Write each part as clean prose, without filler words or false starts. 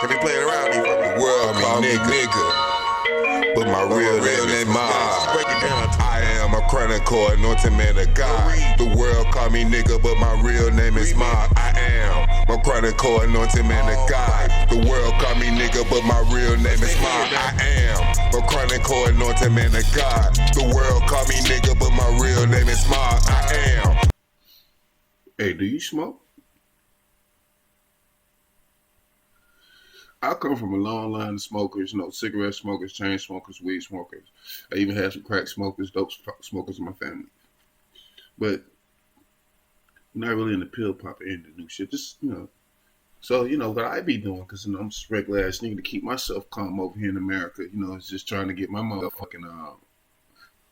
Can be playing around these fucking world call me nigga, but my real name is Ma. Break it down. I am a chronicle anointed man of God. The world call me nigga, but my real name is Ma. I am a chronicle anointed man of God. The world call me nigga, but my real name is Ma. I am a chronicle anointed man of God. The world call me nigga, but my real name is Ma. I am. Hey, do you smoke? I come from a long line of smokers, cigarette smokers, chain smokers, weed smokers. I even had some crack smokers, dope smokers in my family. But I'm not really in the pill pop end of new shit. So, what I be doing, because, I'm just a regular ass nigga to keep myself calm over here in America, is just trying to get my motherfucking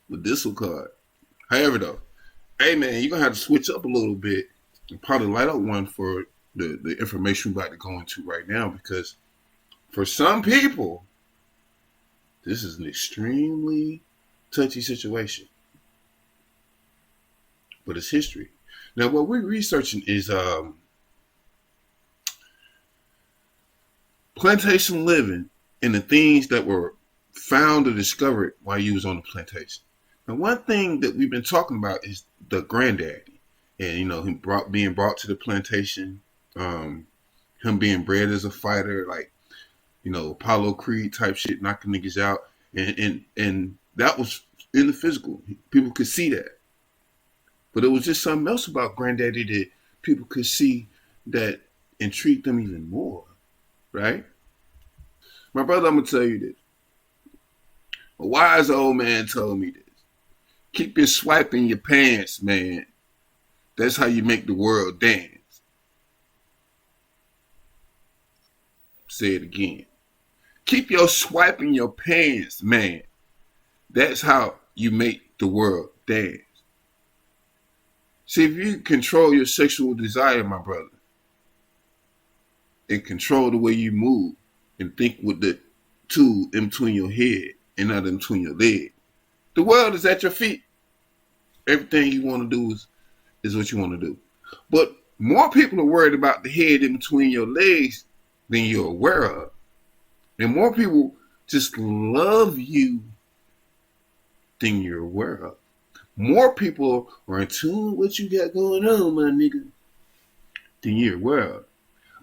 medicinal card. However, though, hey, man, you're going to have to switch up a little bit and probably light up one for the information we're about to go into right now, because for some people, this is an extremely touchy situation. But it's history. Now, what we're researching is plantation living and the things that were found or discovered while you was on the plantation. Now, one thing that we've been talking about is the granddaddy. And, him being brought to the plantation, him being bred as a fighter, like, Apollo Creed type shit, knocking niggas out. And that was in the physical. People could see that. But it was just something else about Granddaddy that people could see that intrigued them even more, right? My brother, I'm going to tell you this. A wise old man told me this. Keep your swipe in your pants, man. That's how you make the world dance. Say it again. Keep your swipe in your pants, man. That's how you make the world dance. See, if you control your sexual desire, my brother, and control the way you move and think with the tool in between your head and not in between your leg, the world is at your feet. Everything you want to do is what you want to do. But more people are worried about the head in between your legs than you're aware of. And more people just love you than you're aware of. More people are in tune with what you got going on, my nigga, than you're aware of.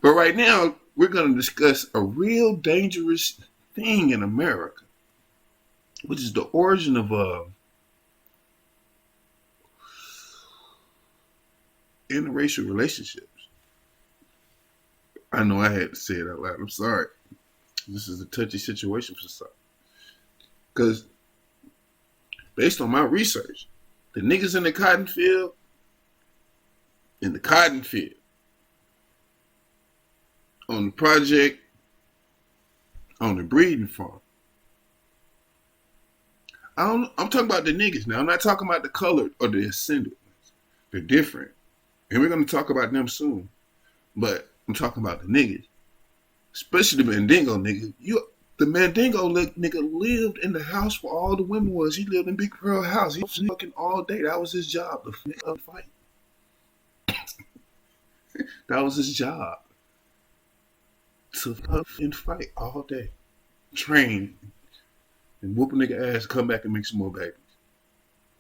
But right now, we're going to discuss a real dangerous thing in America, which is the origin of interracial relationships. I know I had to say it out loud. I'm sorry. This is a touchy situation for some. Because based on my research, the niggas in the cotton field, on the project, on the breeding farm. I'm talking about the niggas now. I'm not talking about the colored or the ascendant. They're different. And we're going to talk about them soon. But I'm talking about the niggas. Especially the Mandingo nigga. The Mandingo nigga lived in the house where all the women was. He lived in Big Pearl house. He was fucking all day. That was his job, to fight. That was his job. To fucking fight all day. Train. And whoop a nigga ass, come back and make some more babies.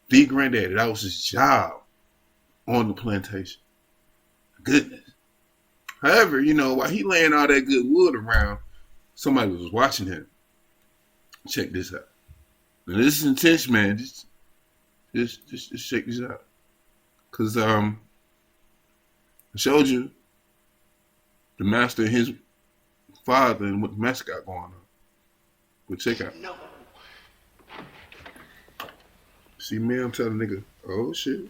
The granddaddy, that was his job on the plantation. Goodness. However, while he laying all that good wood around, somebody was watching him. Check this out. Now this is intense, man. Just check this out. Cause I showed you the master and his father and what the master got going on. But check out. No. See me, I'm telling the nigga, oh shit.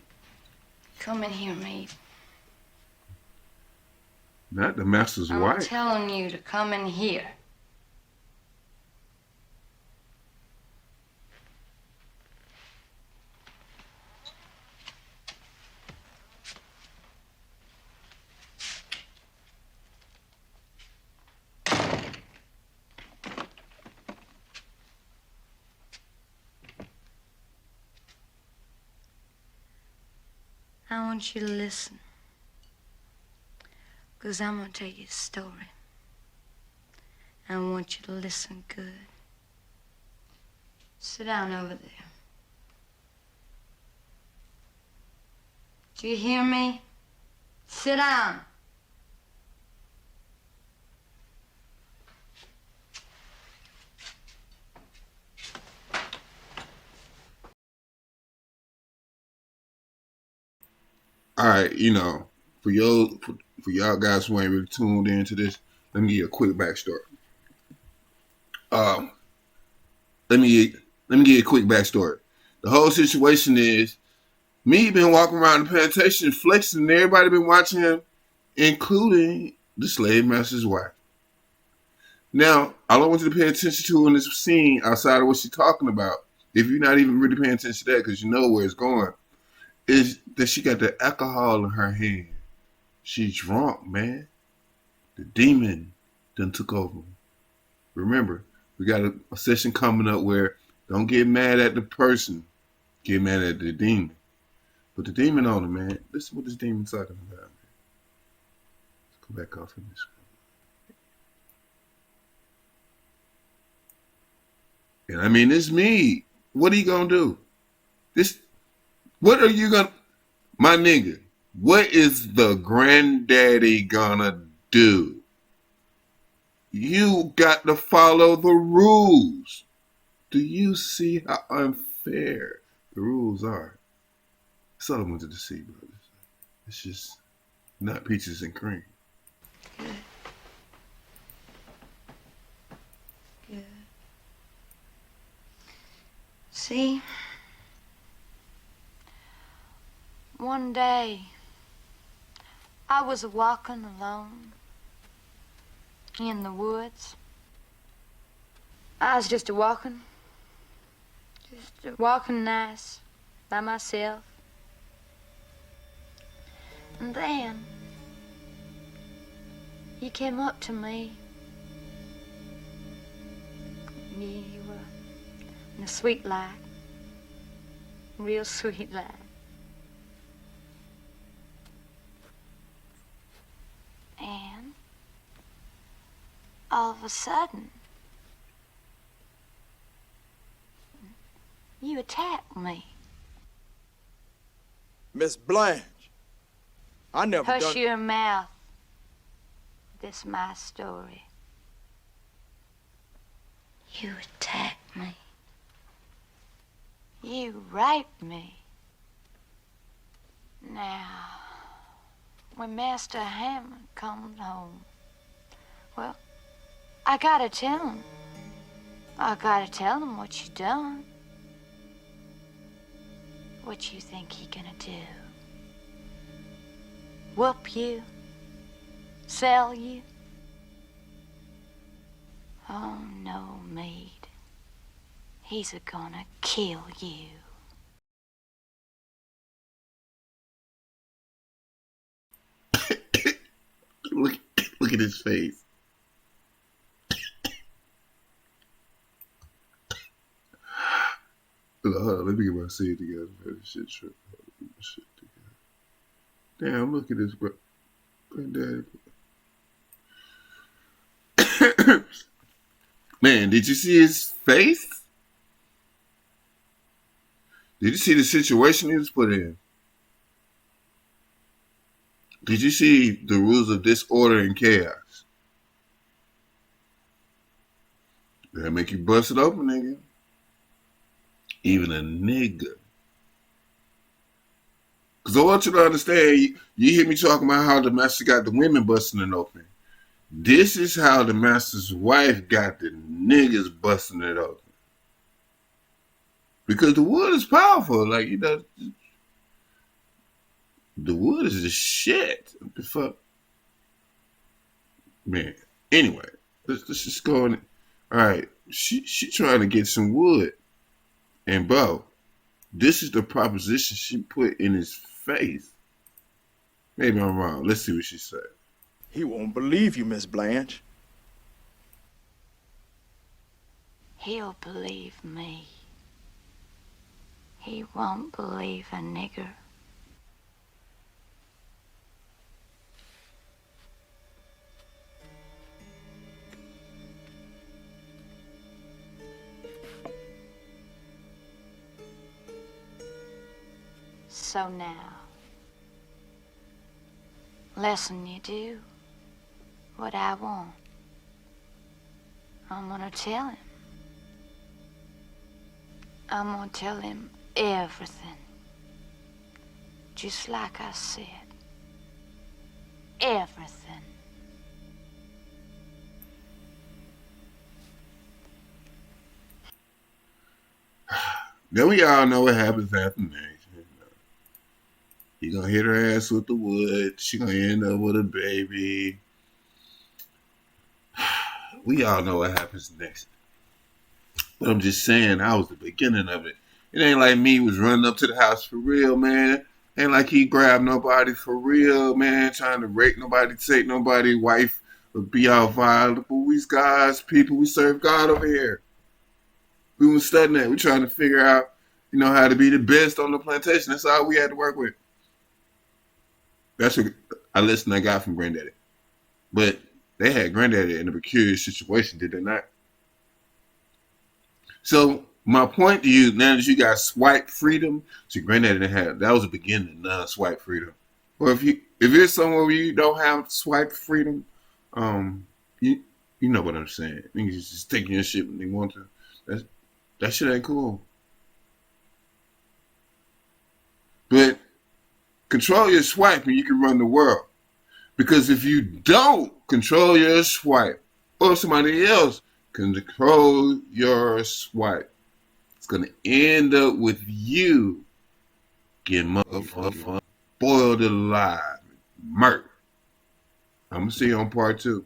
Come in here, mate. Not the master's wife. I'm telling you to come in here. I want you to listen. Because I'm going to tell you a story. I want you to listen good. Sit down over there. Do you hear me? Sit down. All right, for y'all guys who ain't really tuned into this, let me give you a quick backstory. Um, let me give you a quick backstory. The whole situation is me been walking around the plantation flexing, and everybody been watching him, including the slave master's wife. Now, all I want you to pay attention to in this scene, outside of what she's talking about, if you're not even really paying attention to that because you know where it's going, is that she got the alcohol in her hand. She's drunk, man. The demon done took over. Remember, we got a session coming up where don't get mad at the person, get mad at the demon. But the demon on her, man. Listen what this demon's talking about, man. Let's go back off in this. And I mean, it's me. What are you gonna do? What are you gonna, my nigga? What is the granddaddy gonna do? You got to follow the rules. Do you see how unfair the rules are? That's all I wanted to see, brothers. It's just not peaches and cream. Good. Good. See? One day, I was walking alone in the woods. I was just walking nice by myself. And then you came up to me. You were in a sweet light, real sweet light. And all of a sudden, you attacked me. Miss Blanche, I never Hush done... your mouth. This is my story. You attacked me. You raped me. Now, when Master Hammond comes home, well, I gotta tell him. I gotta tell him what you done. What you think he gonna do? Whoop you? Sell you? Oh, no, maid. He's gonna kill you. Look at his face. Hold on, let me get my scene together. Shit, together. Damn, look at this, bro. Granddaddy. Man, did you see his face? Did you see the situation he was put in? Did you see the rules of disorder and chaos? That'll make you bust it open, nigga. Even a nigga. Because I want you to understand, you hear me talking about how the master got the women busting it open. This is how the master's wife got the niggas busting it open. Because the wood is powerful. Like, you know, the wood is the shit. What the fuck? Man. Anyway, let's just go on. All right. She trying to get some wood. And, bro, this is the proposition she put in his face. Maybe I'm wrong. Let's see what she said. He won't believe you, Miss Blanche. He'll believe me. He won't believe a nigger. So now, less'n you do what I want. I'm gonna tell him. I'm gonna tell him everything. Just like I said. Everything. Then we all know what happens after next. He gonna hit her ass with the wood. She gonna end up with a baby. We all know what happens next. But I'm just saying, that was the beginning of it. It ain't like me was running up to the house for real, man. Ain't like he grabbed nobody for real, man. Trying to rape nobody, take nobody, wife, or be all violent. But we God's people. We serve God over here. We was studying that. We trying to figure out, how to be the best on the plantation. That's all we had to work with. That's what a lesson I got from Granddaddy. But they had Granddaddy in a peculiar situation, did they not? So my point to you, now that you got swipe freedom, so Granddaddy didn't have, that was the beginning of non-swipe freedom. Or if you're somewhere where you don't have swipe freedom, you know what I'm saying. Niggas just taking your shit when they want to. That shit ain't cool. But control your swipe and you can run the world. Because if you don't control your swipe, or somebody else can control your swipe, it's going to end up with you getting motherfucking boiled alive, murdered. I'm going to see you on part 2.